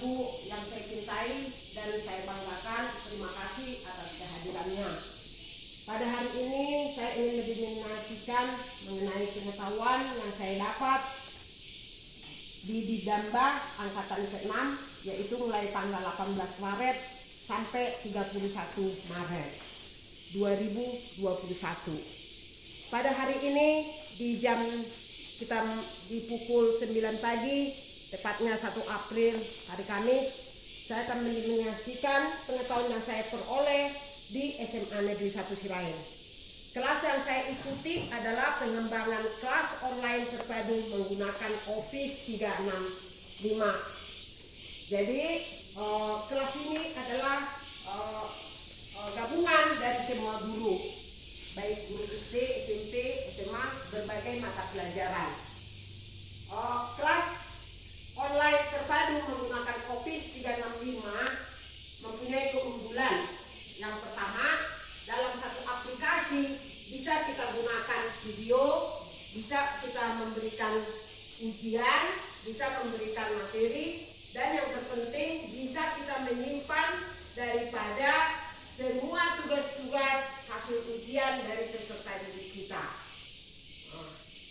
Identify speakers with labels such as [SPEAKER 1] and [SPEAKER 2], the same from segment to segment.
[SPEAKER 1] Ibu yang saya cintai dan saya banggakan, terima kasih atas kehadirannya. Pada hari ini saya ingin menyampaikan mengenai pengetahuan yang saya dapat di Didamba Angkatan ke-6, yaitu mulai tanggal 18 Maret sampai 31 Maret 2021. Pada hari ini di pukul 9 pagi, tepatnya 1 April hari Kamis, saya akan menyaksikan pengetahuan yang saya peroleh di SMA Negeri 1 Sirain. Kelas yang saya ikuti adalah pengembangan kelas online terpadu menggunakan Office 365. Jadi kelas ini adalah gabungan dari semua guru, baik guru SD, SMP, SMA, berbagai mata pelajaran. Kelas online terpadu menggunakan Office 365 mempunyai keunggulan. Yang pertama, dalam satu aplikasi bisa kita gunakan video, bisa kita memberikan ujian, bisa memberikan materi, dan yang terpenting bisa kita menyimpan daripada semua tugas-tugas hasil ujian dari peserta didik kita.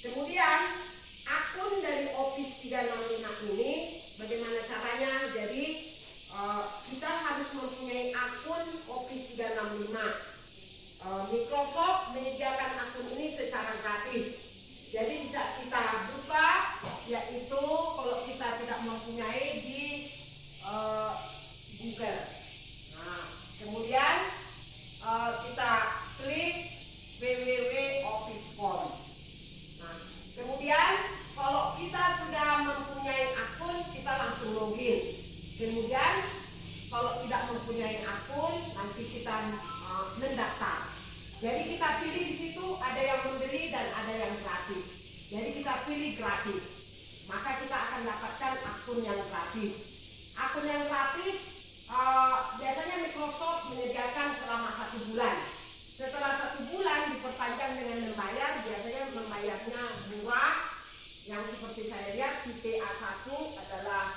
[SPEAKER 1] Kemudian akun dari Office 365 ini bagaimana caranya? Jadi kita harus mempunyai akun Office 365. Microsoft menyediakan akun ini secara gratis. Jadi bisa kita buka, yaitu kalau kita tidak mempunyai di Google. Nah, kemudian kita klik www.office.com. Nah, kemudian kalau kita sudah mempunyai akun, kita langsung login. Kemudian kalau tidak mempunyai akun, nanti kita mendaftar. Jadi kita pilih di situ ada yang memberi dan ada yang gratis. Jadi kita pilih gratis, maka kita akan dapatkan akun yang gratis. Akun yang gratis biasanya Microsoft menyediakan selama 1 bulan. Setelah 1 bulan diperpanjang dengan membayar, biasanya membayarnya murah. Yang seperti saya lihat tipe A1 adalah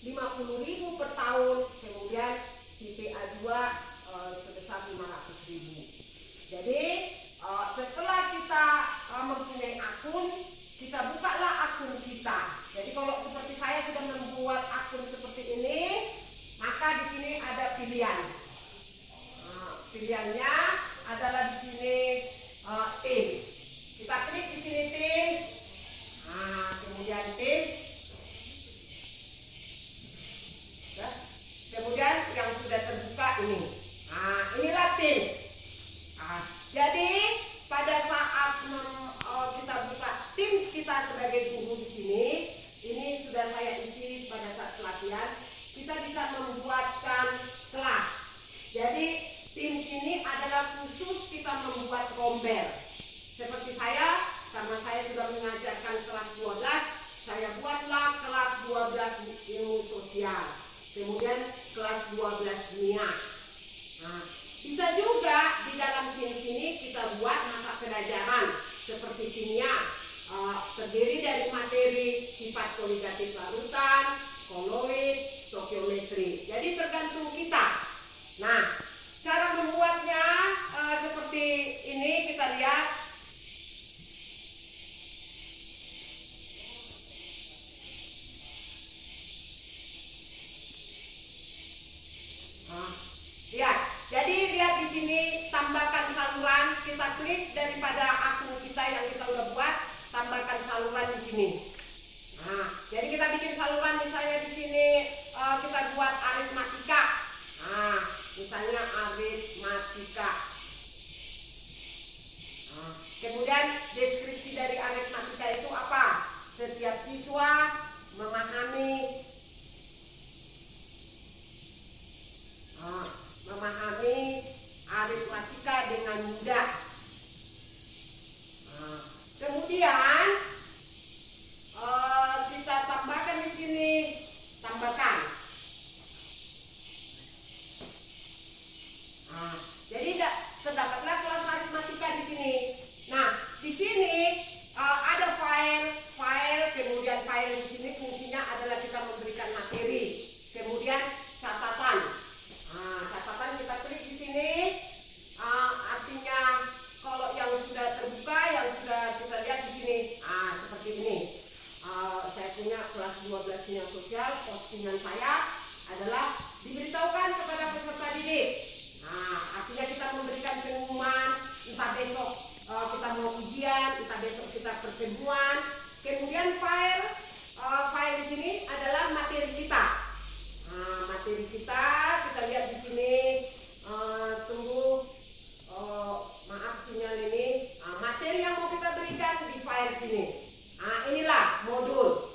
[SPEAKER 1] 50.000 per tahun, kemudian tipe A2 sebesar 500.000. Jadi setelah kita mempunyai akun, kita bukalah akun kita. Jadi kalau seperti saya sudah membuat akun seperti ini, maka di sini ada pilihan. Pilihannya adalah di sini Teams. Kita klik di sini Teams. Kemudian Teams. Kemudian yang sudah terbuka ini. Inilah Teams. Jadi pada saat kita buka Teams kita sebagai guru di sini, ini sudah saya isi pada saat pelatihan, kita bisa membuatkan kelas. Jadi Teams ini adalah khusus kita membuat rombel. Seperti saya, karena saya sudah mengajarkan kelas 12, saya buatlah kelas 12 ilmu sosial. Kemudian kelas 12 kimia. Bisa juga di dalam Teams ini kita buat mata pelajaran seperti kimia, terdiri dari materi sifat koligatif larutan, koloid, stokiometri. Jadi tergantung kita. Nah, cara membuatnya seperti ini, kita lihat. Lihat, jadi lihat di sini tambahkan saluran, kita klik daripada akun kita yang kita udah buat, tambahkan saluran di sini. Jadi kita bikin saluran misalnya di sini kita buat aritmatika. Misalnya aritmatika. Kemudian deskripsi dari aritmatika itu apa? Setiap siswa memahami aritmatika dengan mudah. Kemudian kita tambahkan di sini, tambahkan. Jadi terdapatlah kelas aritmatika di sini. Nah, di sini ada file, kemudian file di sini fungsinya adalah kita memberi adalah diberitahukan kepada peserta didik. Nah, artinya kita memberikan pengumuman, entah besok kita mau ujian, entah besok kita pertemuan. Kemudian file di sini adalah materi kita. Nah, materi kita lihat di sini. Tunggu, maaf sinyal ini. Materi yang mau kita berikan di file sini. Inilah modul.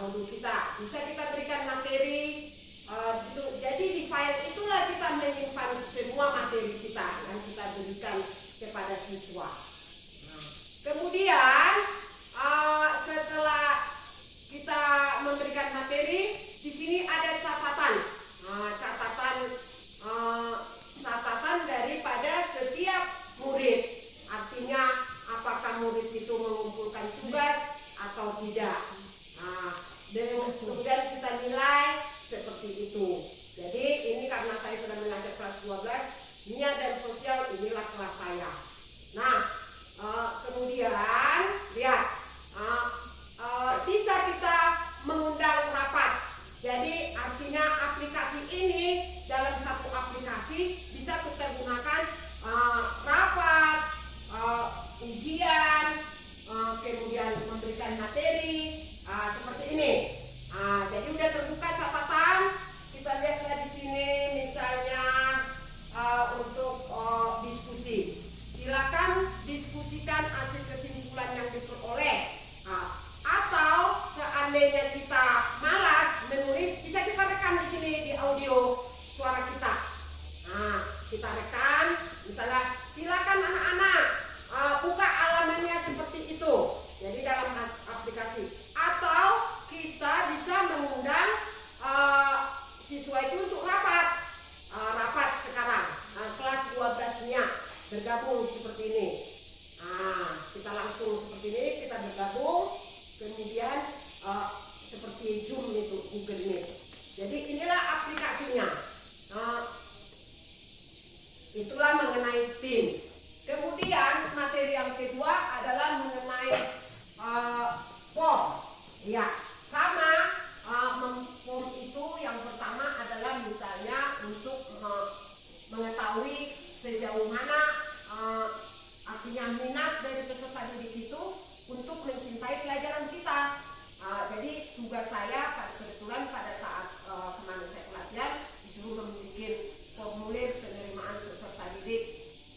[SPEAKER 1] Modul kita bisa kita berikan materi di situ. Jadi di file itulah kita menyimpan semua materi kita yang kita berikan kepada siswa. Kemudian setelah kita memberikan materi, di sini ada catatan. Catatan daripada setiap murid. Artinya apakah murid itu mengumpulkan tugas atau tidak. Kemudian kita nilai seperti itu. Jadi ini karena saya sudah mengajar kelas 12, minat dan sosial, inilah kelas saya. Nah, kemudian lihat, bisa kita mengundang rapat. Jadi artinya aplikasi ini, dalam satu aplikasi bisa kita gunakan rapat, ujian, kemudian memberikan materi seperti ini. Jadi udah terbuka catatan. Kita lihatlah di sini misalnya untuk diskusi. Silakan diskusikan hasil kesimpulan yang diperoleh. Atau seandainya kita malas menulis, bisa kita rekam di sini di audio suara kita. Kita rekam, misalnya silakan anak-anak buka halamannya seperti itu. Jadi dalam aplikasi. Atau kita bisa mengundang siswa itu untuk rapat sekarang. Kelas 12-nya bergabung seperti ini. Kita langsung seperti ini, kita bergabung. Kemudian seperti Zoom itu, Google Meet. Jadi inilah aplikasinya. Itulah mengenai Teams. Kemudian materi yang kedua adalah mengenai form. Ya, sama. Form itu yang pertama adalah misalnya untuk mengetahui sejauh mana artinya minat dari peserta didik itu untuk mencintai pelajaran kita. Jadi tugas saya kebetulan pada saat kemarin saya pelatihan disuruh membuat formulir penerimaan peserta didik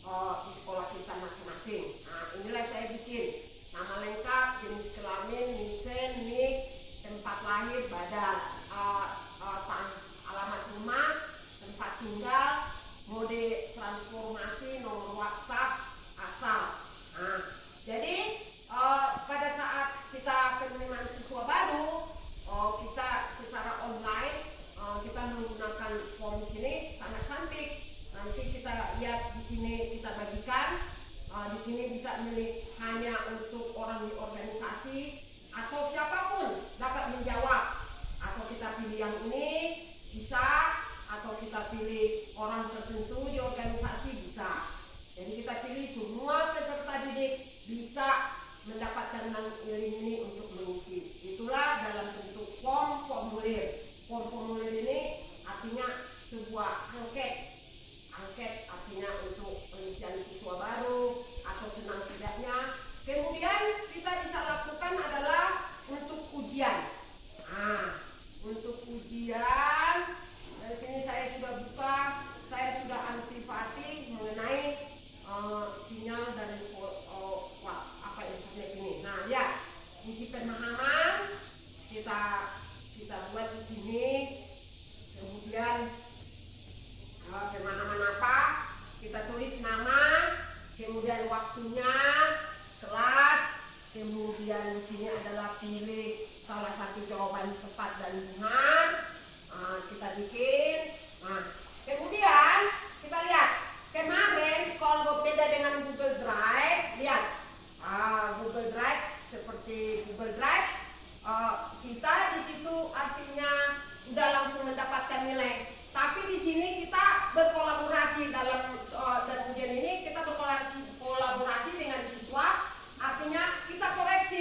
[SPEAKER 1] di sekolah kita masing-masing. Inilah saya bikin nama lengkap, jenis kelamin, nisen, nik, tempat lahir, badan, alamat rumah, tempat tinggal, mode transformasi, nomor WhatsApp, asal. Jadi pada saat kita penerimaan siswa baru, kita secara online kita menggunakan form sini sangat cantik. Nanti kita lihat di sini, kita bagikan. Di sini bisa milih hanya untuk orang di organisasi atau siapapun dapat menjawab. Atau kita pilih yang ini bisa, atau kita pilih orang tertentu di organisasi bisa. Jadi kita pilih semua peserta didik bisa mendapatkan link ini untuk mengisi. Itulah dalam bentuk formulir. Formulir ini artinya sebuah angket. Angket artinya untuk pengisian siswa baru atau senang tidaknya. Kemudian kita bisa lakukan adalah untuk ujian. Untuk ujian dari sini saya sudah buka, saya sudah anti-fatigue mengenai sinyal dari internet ini. Nah, ya, uji pemahaman kita buat di sini. Kemudian pemahaman apa? Kita tulis nama, kemudian waktunya, kelas, kemudian di sini adalah pilih salah satu jawaban tepat dan benar. Kita bikin. Kemudian kita lihat kemarin kalau beda dengan Google Drive, lihat Google Drive seperti Google Drive, kita di situ artinya udah langsung mendapatkan nilai. Tapi di sini kita berkolaborasi dalam dan ujian ini kita berkolaborasi dengan siswa, artinya kita koreksi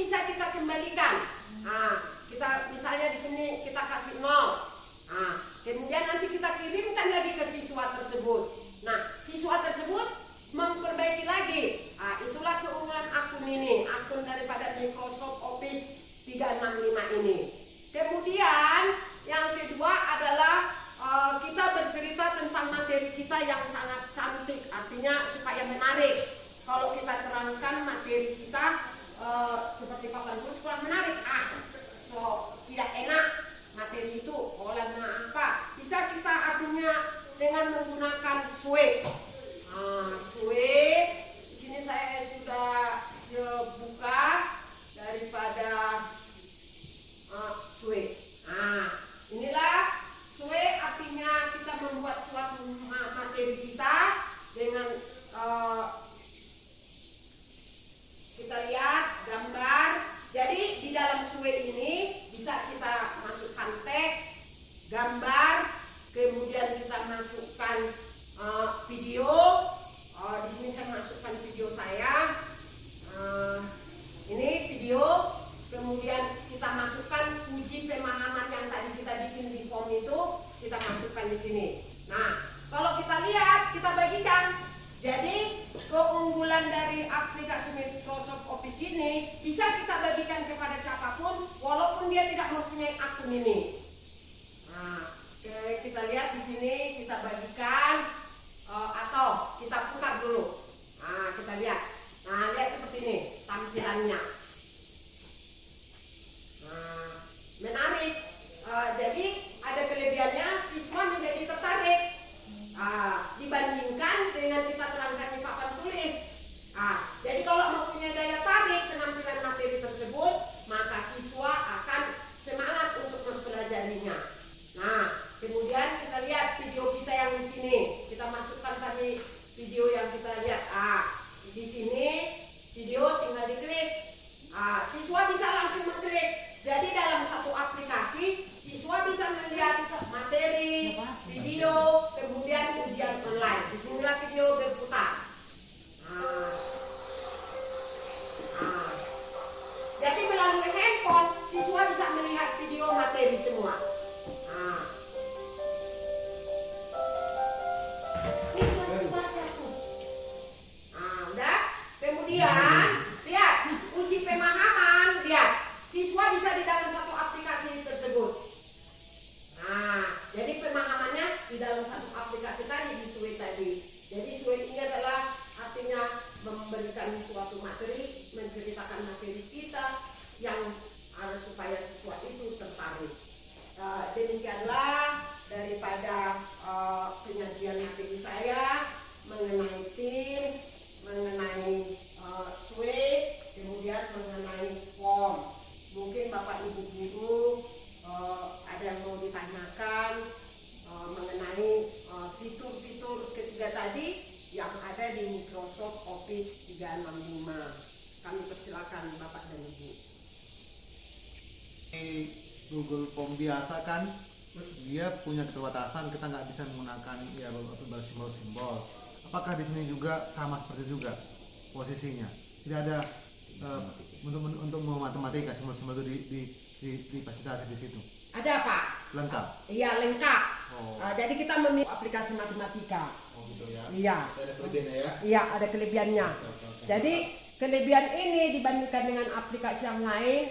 [SPEAKER 1] bisa kita kembalikan. Kita misalnya di sini kita kasih 0. Kemudian nanti kita kirimkan lagi ke siswa tersebut. Nah, siswa tersebut memperbaiki lagi. Itulah keunggulan akun ini, akun daripada Microsoft Office 365 ini. Kemudian yang kedua adalah kita bercerita tentang materi kita yang sangat cantik, artinya supaya menarik. Kalau kita terangkan materi kita seperti papan tulis kurang menarik, tidak enak materi itu, olehnya apa? Bisa kita artinya dengan menggunakan SWE. SWE di sini saya sudah buka daripada SWE. Inilah SWE, artinya kita membuat suatu materi kita dengan kita lihat gambar. Jadi di dalam SWE ini bisa kita masukkan teks, gambar, kemudian kita masukkan video. Di sini saya masukkan video saya. Ini video. Kemudian kita masukkan uji pemahaman yang tadi kita bikin di form itu, kita masukkan di sini. Nah, kalau kita lihat, kita bagikan. Jadi keunggulan dari aplikasi Microsoft Office ini bisa kita bagikan kepada siapapun walaupun dia tidak mempunyai akun ini. Nah, kita lihat di sini, kita bagikan atau kita putar dulu. Nah, kita lihat. Nah, lihat seperti ini tampilannya. Nah, menarik. Jadi ada kelebihannya, siswa menjadi tertarik dibandingkan dengan kita terangkan di papan tulis. Jadi kalau mempunyai daya tarik penampilan materi tersebut, maka siswa akan semangat untuk mempelajarinya. Nah, kemudian kita lihat video kita yang di sini. Kita masukkan tadi video yang kita lihat. Di sini video tinggal diklik. Siswa bisa langsung mengklik. Jadi dalam satu aplikasi, siswa bisa melihat materi, video, kemudian ujian online. Disinilah video berputar. Jadi melalui handphone, siswa bisa melihat video materi semua. Udah. Kemudian lihat uji pemahaman. Lihat, siswa bisa di dalam satu aplikasi tersebut. Jadi pemahamannya di dalam satu aplikasi tadi di SWE tadi. Jadi SWE ini adalah artinya memberikan suatu materi, menceritakan materi kita yang harus supaya siswa itu tertarik. Demikianlah daripada penyajian materi saya mengenai Teams, mengenai SWE, kemudian mengenai form. Mungkin Bapak Ibu Guru ada yang mau ditanyakan mengenai fitur-fitur ketiga tadi yang ada di Microsoft Office 365. Kami persilakan Bapak dan Ibu.
[SPEAKER 2] Google Form biasa kan, dia punya keterbatasan, kita nggak bisa menggunakan ya simbol-simbol. Apakah di sini juga sama seperti juga posisinya? Tidak ada untuk matematika simbol-simbol itu difasilitasi di situ.
[SPEAKER 1] Ada Pak?
[SPEAKER 2] Lengkap.
[SPEAKER 1] Iya lengkap. Jadi kita memilih aplikasi matematika.
[SPEAKER 2] Gitu ya.
[SPEAKER 1] Iya.
[SPEAKER 2] Ada kelebihannya ya?
[SPEAKER 1] Iya, ada kelebihannya. Jadi kelebihan ini dibandingkan dengan aplikasi yang lain,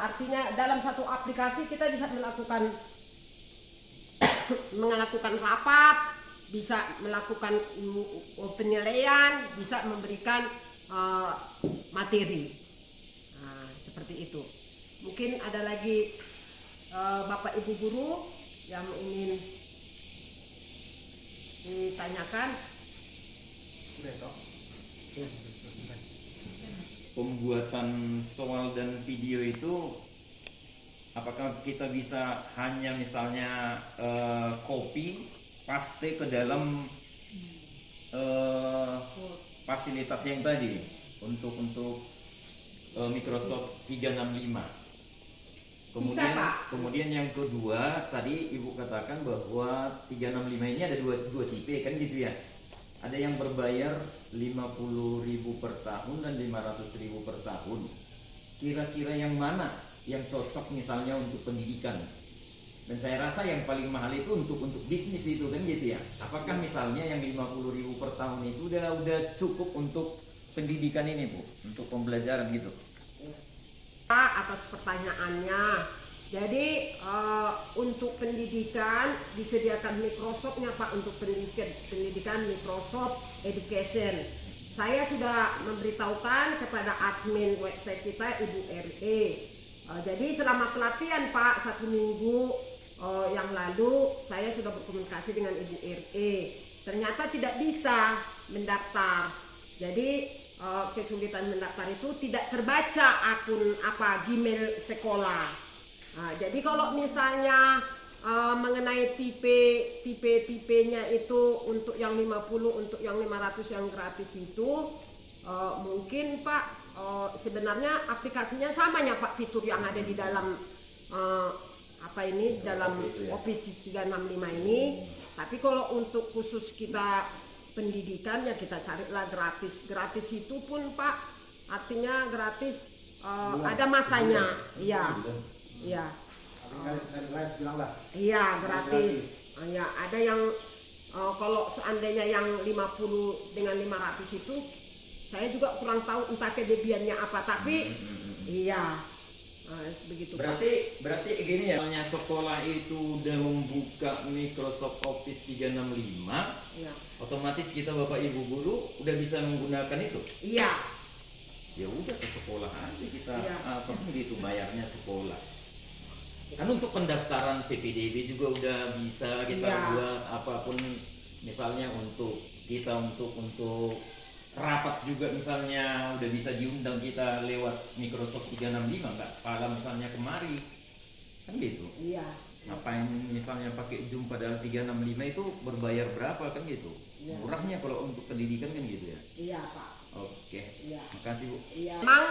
[SPEAKER 1] artinya dalam satu aplikasi kita bisa melakukan rapat, bisa melakukan penilaian, bisa memberikan materi. Seperti itu. Mungkin ada lagi Bapak Ibu Guru yang ingin ditanyakan.
[SPEAKER 3] Pembuatan soal dan video itu apakah kita bisa hanya misalnya copy paste ke dalam fasilitas yang tadi untuk Microsoft 365. Kemudian yang kedua tadi Ibu katakan bahwa 365 ini ada dua tipe kan gitu ya. Ada yang berbayar 50.000 per tahun dan 500.000 per tahun. kira-kira yang mana yang cocok misalnya untuk pendidikan. Dan saya rasa yang paling mahal itu untuk bisnis itu kan gitu ya. Apakah misalnya yang 50.000 per tahun itu udah cukup untuk pendidikan ini Bu, untuk pembelajaran gitu?
[SPEAKER 1] Pak, atas pertanyaannya. Jadi untuk pendidikan disediakan Microsoft-nya Pak untuk pendidikan Microsoft Education. Saya sudah memberitahukan kepada admin website kita Ibu RE. Jadi selama pelatihan Pak 1 minggu yang lalu saya sudah berkomunikasi dengan Ibu RE. Ternyata tidak bisa mendaftar. Jadi kesulitan mendaftar itu tidak terbaca akun Gmail sekolah. Jadi kalau misalnya mengenai tipenya itu untuk yang 50, untuk yang 500 yang gratis itu mungkin Pak sebenarnya aplikasinya samanya Pak, fitur yang ada di dalam dalam Office 365 ini. Tapi kalau untuk khusus kita pendidikan ya kita carilah gratis. Gratis itu pun Pak artinya gratis ada masanya. Iya. Iya. Iya, gratis. Ya, ada yang kalau seandainya yang 50 dengan 500 itu saya juga kurang tahu entah kelebihannya apa, tapi iya. Begitu.
[SPEAKER 3] Berarti gini ya, misalnya sekolah itu udah membuka Microsoft Office 365,
[SPEAKER 1] ya.
[SPEAKER 3] Otomatis kita Bapak Ibu guru udah bisa menggunakan itu.
[SPEAKER 1] Iya.
[SPEAKER 3] Ya udah ke sekolah aja kita,
[SPEAKER 1] Iya.
[SPEAKER 3] gitu bayarnya sekolah. Kan untuk pendaftaran PPDB juga udah bisa kita
[SPEAKER 1] Iya.
[SPEAKER 3] buat, apapun misalnya untuk kita untuk rapat juga misalnya udah bisa diundang kita lewat Microsoft 365 Kak. Kalau misalnya kemari kan gitu.
[SPEAKER 1] Iya.
[SPEAKER 3] Ngapain misalnya pakai Zoom padahal 365 itu berbayar berapa kan gitu.
[SPEAKER 1] Iya.
[SPEAKER 3] Murahnya kalau untuk pendidikan kan gitu ya.
[SPEAKER 1] Iya, Pak.
[SPEAKER 3] Oke.
[SPEAKER 1] Iya.
[SPEAKER 3] Makasih Bu.
[SPEAKER 1] Iya. Memang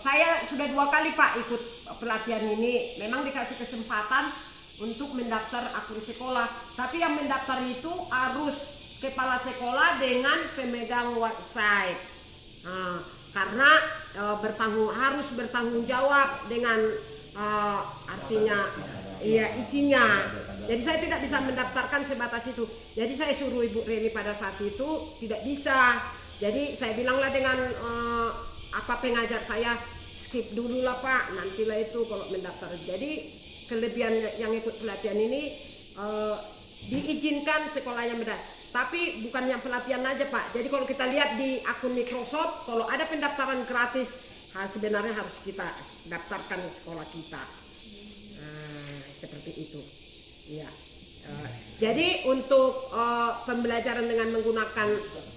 [SPEAKER 1] saya sudah 2 kali Pak ikut pelatihan ini. Memang dikasih kesempatan untuk mendaftar akun sekolah. Tapi yang mendaftar itu harus kepala sekolah dengan pemegang website. Karena harus bertanggung jawab dengan artinya isinya. Jadi saya tidak bisa mendaftarkan sebatas itu. Jadi saya suruh Ibu Reni pada saat itu tidak bisa. Jadi saya bilanglah dengan pengajar saya, skip dulu lah Pak, nantilah itu kalau mendaftar. Jadi kelebihan yang ikut pelatihan ini diizinkan sekolahnya mendaftar. Tapi bukan yang pelatihan aja Pak. Jadi kalau kita lihat di akun Microsoft, kalau ada pendaftaran gratis, sebenarnya harus kita daftarkan sekolah kita. Seperti itu. Ya. Jadi untuk pembelajaran dengan menggunakan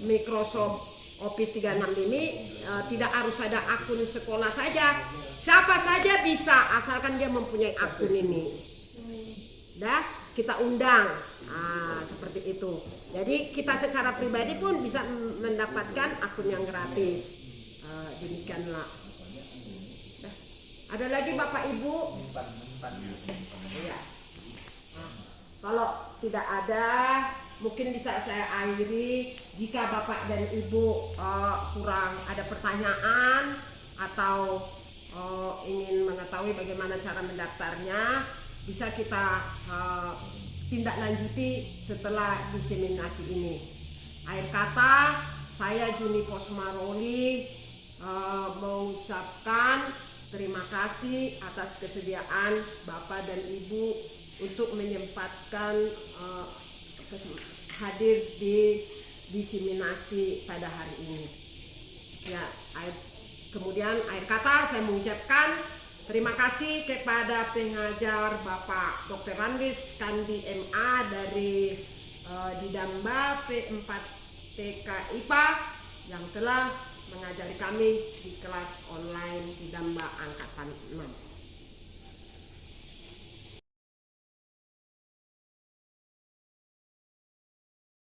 [SPEAKER 1] Microsoft Office 365 ini tidak harus ada akun sekolah saja. Siapa saja bisa asalkan dia mempunyai akun ini. Kita undang. Seperti itu. Jadi kita secara pribadi pun bisa mendapatkan akun yang gratis. Demikianlah. Ada lagi Bapak Ibu? Iya. Kalau tidak ada, mungkin bisa saya akhiri. Jika Bapak dan Ibu kurang ada pertanyaan atau ingin mengetahui bagaimana cara mendaftarnya, bisa kita tindak lanjuti setelah diseminasi ini. Akhir kata, saya Juni Posmaroli mengucapkan terima kasih atas kesediaan Bapak dan Ibu untuk menyempatkan hadir di diseminasi pada hari ini. Ya, kemudian akhir kata saya mengucapkan terima kasih kepada pengajar Bapak Dr. Randis Kandi MA dari Didamba P4 TK IPA yang telah mengajari kami di kelas online Didamba Angkatan 6.